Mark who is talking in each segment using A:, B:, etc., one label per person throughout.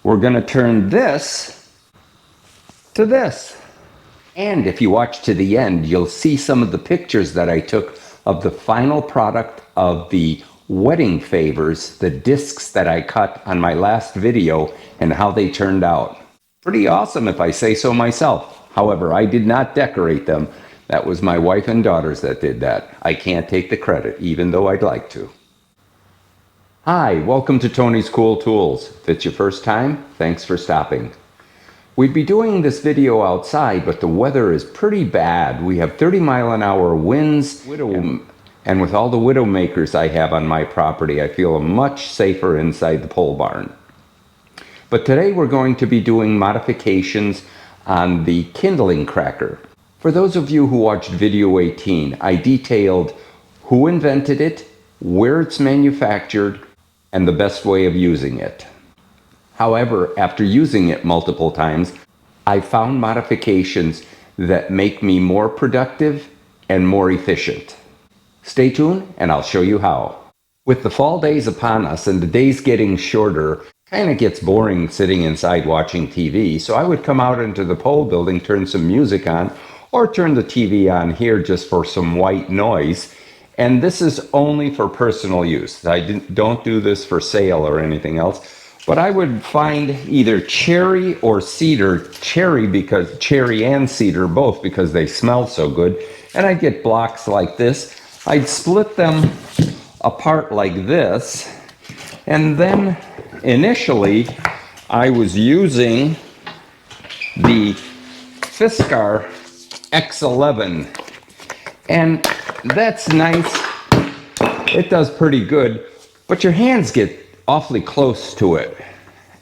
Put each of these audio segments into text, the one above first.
A: we're going to turn this to this. And if you watch to the end, you'll see some of the pictures that I took of the final product of the wedding favors, the discs that I cut on my last video, and how they turned out. Pretty awesome if I say so myself. However, I did not decorate them. That was my wife and daughters that did that. I can't take the credit, even though I'd like to. Hi, welcome to Tony's Cool Tools. If it's your first time, thanks for stopping. We'd be doing this video outside, but the weather is pretty bad. We have 30-mile-an-hour winds, and with all the widow makers I have on my property, I feel much safer inside the pole barn. But today we're going to be doing modifications on the Kindling Cracker. For those of you who watched video 18, I detailed who invented it, where it's manufactured, and the best way of using it. However, after using it multiple times, I found modifications that make me more productive and more efficient. Stay tuned and I'll show you how. With the fall days upon us and the days getting shorter, kind of gets boring sitting inside watching TV, so I would come out into the pole building, turn some music on, or turn the TV on here just for some white noise. And this is only for personal use. I don't do this for sale or anything else. But I would find either cherry or cedar. Cherry and cedar both, because they smell so good. And I'd get blocks like this. I'd split them apart like this. And then initially I was using the Fiskars X27. And that's nice. It does pretty good, but your hands get awfully close to it.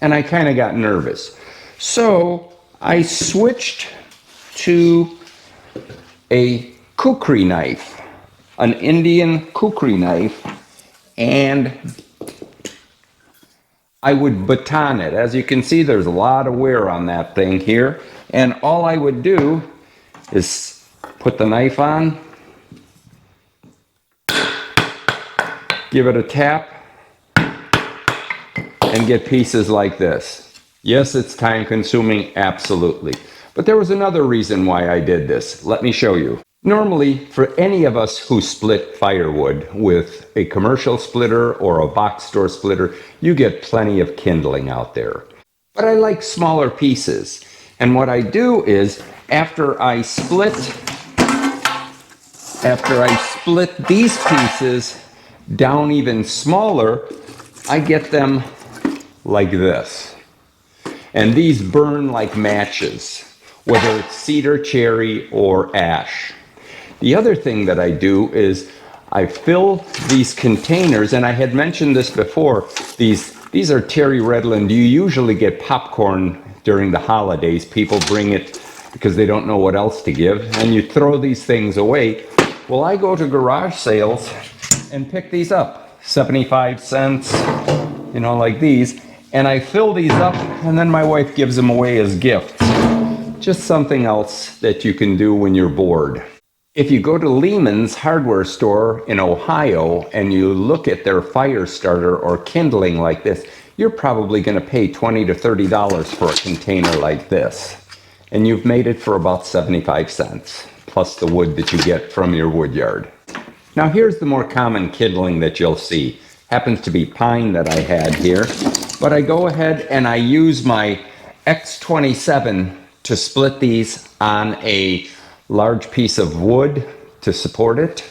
A: And I kind of got nervous. So I switched to a kukri knife, an Indian kukri knife, and I would baton it. As you can see, there's a lot of wear on that thing here. And all I would do is put the knife on, give it a tap, and get pieces like this. Yes, it's time consuming, absolutely. But there was another reason why I did this. Let me show you. Normally, for any of us who split firewood with a commercial splitter or a box store splitter, you get plenty of kindling out there. But I like smaller pieces. And what I do is, after I split these pieces down even smaller, I get them like this. And these burn like matches, whether it's cedar, cherry, or ash. The other thing that I do is I fill these containers, and I had mentioned this before, these are Terry Redland. You usually get popcorn during the holidays. People bring it because they don't know what else to give, and you throw these things away. Well, I go to garage sales and pick these up, 75 cents, you know, like these, and I fill these up, and then my wife gives them away as gifts. Just something else that you can do when you're bored. If you go to Lehman's hardware store in Ohio and you look at their fire starter or kindling like this, you're probably going to pay $20 to $30 for a container like this. And you've made it for about 75 cents, plus the wood that you get from your wood yard. Now here's the more common kindling that you'll see. Happens to be pine that I had here. But I go ahead and I use my X27 to split these on a large piece of wood to support it.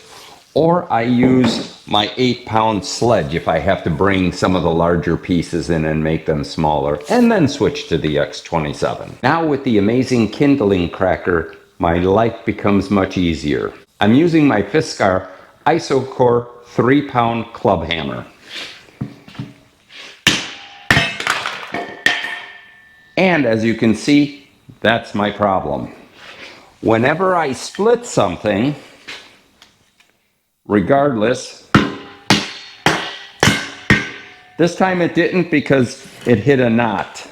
A: Or I use my 8-pound sledge if I have to bring some of the larger pieces in and make them smaller. And then switch to the X27. Now with the amazing Kindling Cracker, my life becomes much easier. I'm using my Fiskars Isocore 3-pound club hammer. And as you can see, that's my problem. Whenever I split something, regardless, this time it didn't because it hit a knot.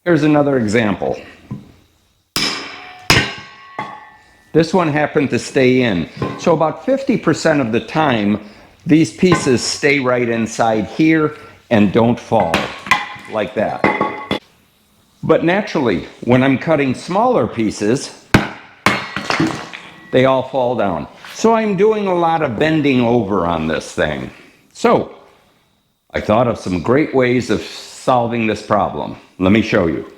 A: Here's another example. This one happened to stay in. So about 50% of the time, these pieces stay right inside here and don't fall like that. But naturally, when I'm cutting smaller pieces, they all fall down. So I'm doing a lot of bending over on this thing. So I thought of some great ways of solving this problem. Let me show you.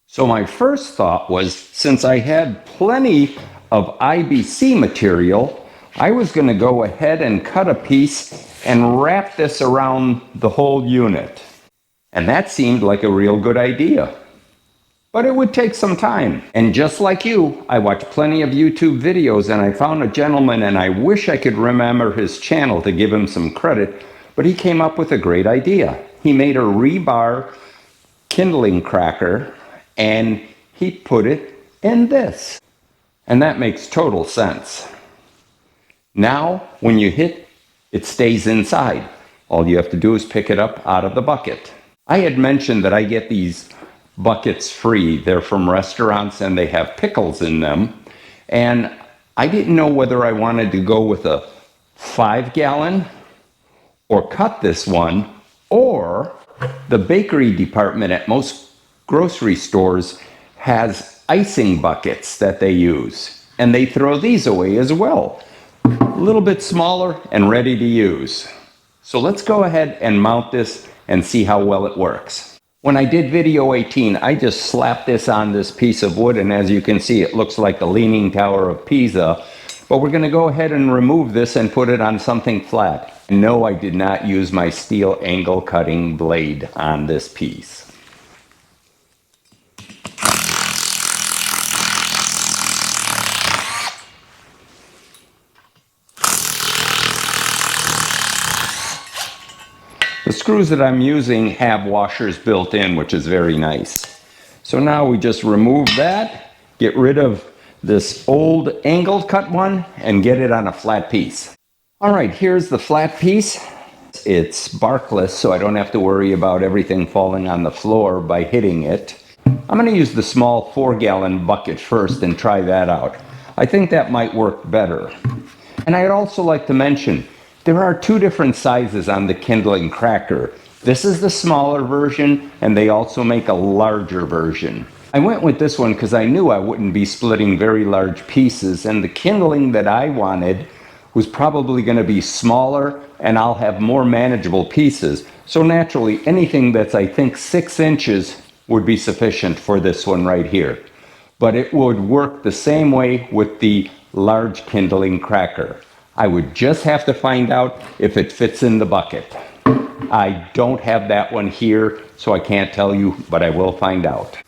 A: So my first thought was, since I had plenty of IBC material, I was going to go ahead and cut a piece and wrap this around the whole unit. And that seemed like a real good idea. But it would take some time. And just like you, I watched plenty of YouTube videos and I found a gentleman, and I wish I could remember his channel to give him some credit, but he came up with a great idea. He made a rebar Kindling Cracker and he put it in this. And that makes total sense. Now, when you hit, it stays inside. All you have to do is pick it up out of the bucket. I had mentioned that I get these buckets free. They're from restaurants and they have pickles in them. And I didn't know whether I wanted to go with a 5-gallon or cut this one, or the bakery department at most grocery stores has icing buckets that they use. And they throw these away as well. A little bit smaller and ready to use. So let's go ahead and mount this and see how well it works. When I did video 18, I just slapped this on this piece of wood, and as you can see, it looks like the Leaning Tower of Pisa. But we're going to go ahead and remove this and put it on something flat. No, I did not use my steel angle cutting blade on this piece. The screws that I'm using have washers built in, which is very nice. So now we just remove that, get rid of this old angled cut one, and get it on a flat piece. All right, here's the flat piece. It's barkless, so I don't have to worry about everything falling on the floor by hitting it. I'm going to use the small 4-gallon bucket first and try that out. I think that might work better. And I'd also like to mention, there are 2 different sizes on the Kindling Cracker. This is the smaller version, and they also make a larger version. I went with this one because I knew I wouldn't be splitting very large pieces, and the kindling that I wanted was probably going to be smaller, and I'll have more manageable pieces. So naturally, anything that's, I think, 6 inches would be sufficient for this one right here. But it would work the same way with the large Kindling Cracker. I would just have to find out if it fits in the bucket. I don't have that one here, so I can't tell you, but I will find out.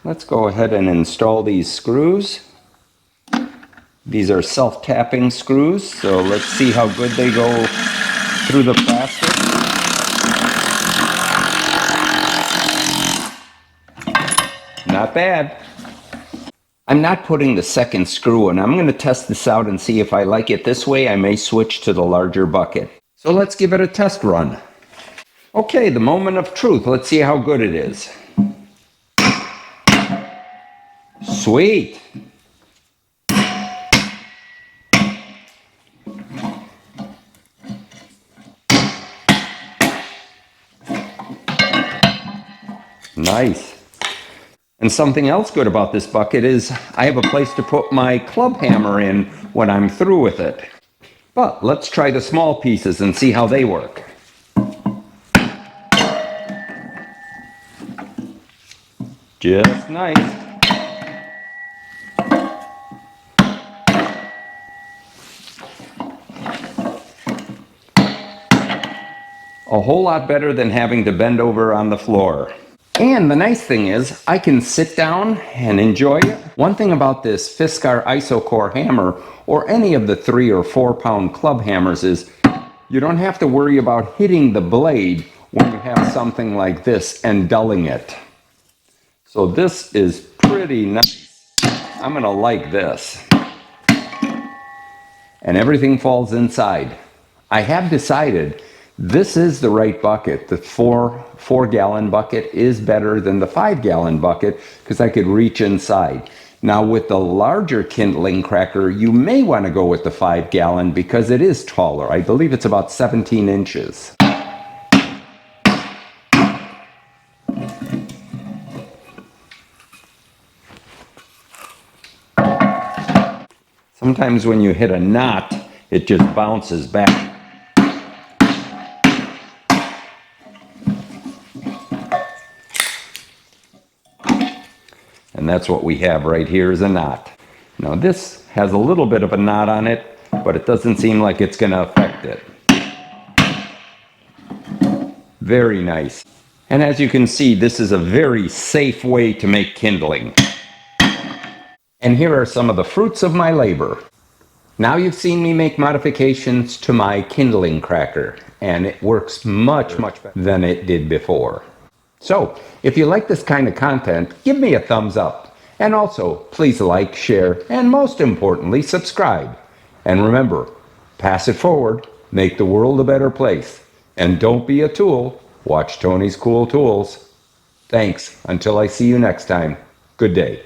A: Let's go ahead and install these screws. These are self-tapping screws, so let's see how good they go through the plastic. Not bad. I'm not putting the second screw in. I'm going to test this out and see if I like it this way. I may switch to the larger bucket. So let's give it a test run. Okay, the moment of truth. Let's see how good it is. Sweet. Nice. And something else good about this bucket is I have a place to put my club hammer in when I'm through with it. But let's try the small pieces and see how they work. Just nice. A whole lot better than having to bend over on the floor. And the nice thing is, I can sit down and enjoy it. One thing about this Fiskars Isocore hammer, or any of the 3 or 4 pound club hammers, is you don't have to worry about hitting the blade when you have something like this and dulling it. So this is pretty nice. I'm gonna like this. And everything falls inside. I have decided this is the right bucket. The 4-gallon bucket is better than the 5-gallon bucket because I could reach inside. Now with the larger Kindling Cracker, you may want to go with the 5-gallon because it is taller. I believe it's about 17 inches. Sometimes when you hit a knot, it just bounces back. And that's what we have right here is a knot. Now this has a little bit of a knot on it, but it doesn't seem like it's going to affect it. Very nice. And as you can see, this is a very safe way to make kindling. And here are some of the fruits of my labor. Now you've seen me make modifications to my Kindling Cracker, and it works much better than it did before. So, if you like this kind of content, give me a thumbs up. And also, please like, share, and most importantly, subscribe. And remember, pass it forward, make the world a better place. And don't be a tool, watch Tony's Cool Tools. Thanks, until I see you next time. Good day.